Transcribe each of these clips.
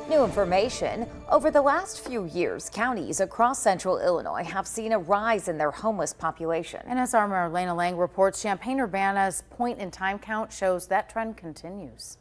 New information. Over the last few years, counties across central Illinois have seen a rise in their homeless population. And as our Marlena Lang reports, Champaign-Urbana's point-in-time count shows that trend continues.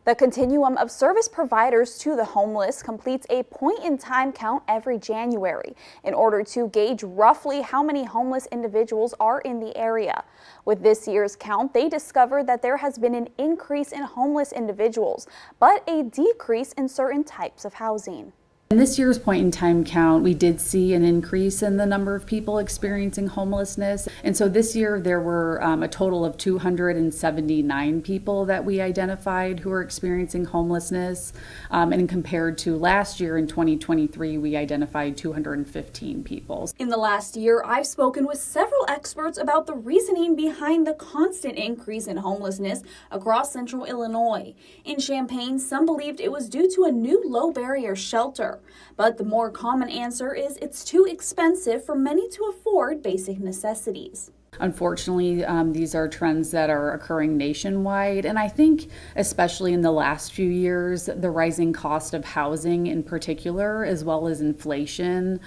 The continuum of service providers to the homeless completes a point-in-time count every January in order to gauge roughly how many homeless individuals are in the area. With this year's count, they discovered that there has been an increase in homeless individuals, but a decrease in certain types of housing. In this year's point-in-time count, we did see an increase in the number of people experiencing homelessness. And so this year there were a total of 279 people that we identified who are experiencing homelessness. And compared to last year in 2023, we identified 215 people. In the last year, I've spoken with several experts about the reasoning behind the constant increase in homelessness across central Illinois. In Champaign, some believed it was due to a new low-barrier shelter. But the more common answer is it's too expensive for many to afford basic necessities. Unfortunately, these are trends that are occurring nationwide, and I think especially in the last few years, the rising cost of housing in particular, as well as inflation,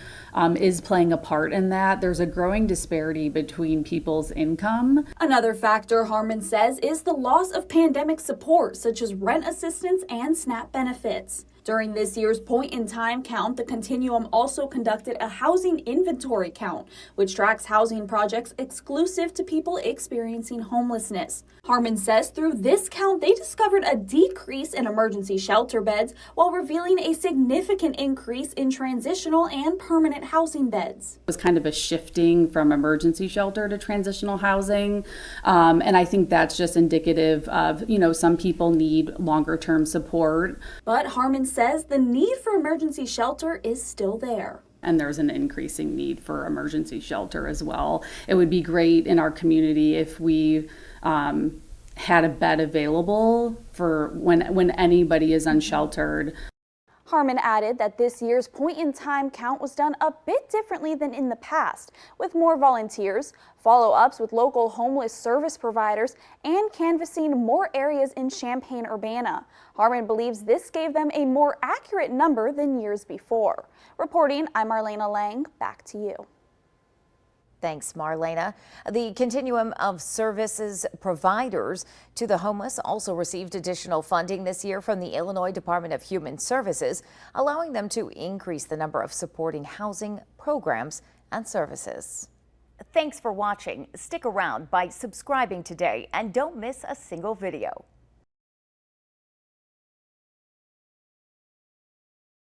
is playing a part in that. There's a growing disparity between people's income. Another factor, Harmon says, is the loss of pandemic support, such as rent assistance and SNAP benefits. During this year's point-in-time count, the Continuum also conducted a housing inventory count, which tracks housing projects exclusive to people experiencing homelessness. Harmon says through this count, they discovered a decrease in emergency shelter beds while revealing a significant increase in transitional and permanent housing beds. It was kind of a shifting from emergency shelter to transitional housing, and I think that's just indicative of, some people need longer-term support. But Harmon says the need for emergency shelter is still there. And there's an increasing need for emergency shelter as well. It would be great in our community if we had a bed available for when anybody is unsheltered. Harmon added that this year's point-in-time count was done a bit differently than in the past, with more volunteers, follow-ups with local homeless service providers, and canvassing more areas in Champaign-Urbana. Harmon believes this gave them a more accurate number than years before. Reporting, I'm Marlena Lang. Back to you. Thanks, Marlena. The continuum of services providers to the homeless also received additional funding this year from the Illinois Department of Human Services, allowing them to increase the number of supporting housing programs and services. Thanks for watching. Stick around by subscribing today and don't miss a single video.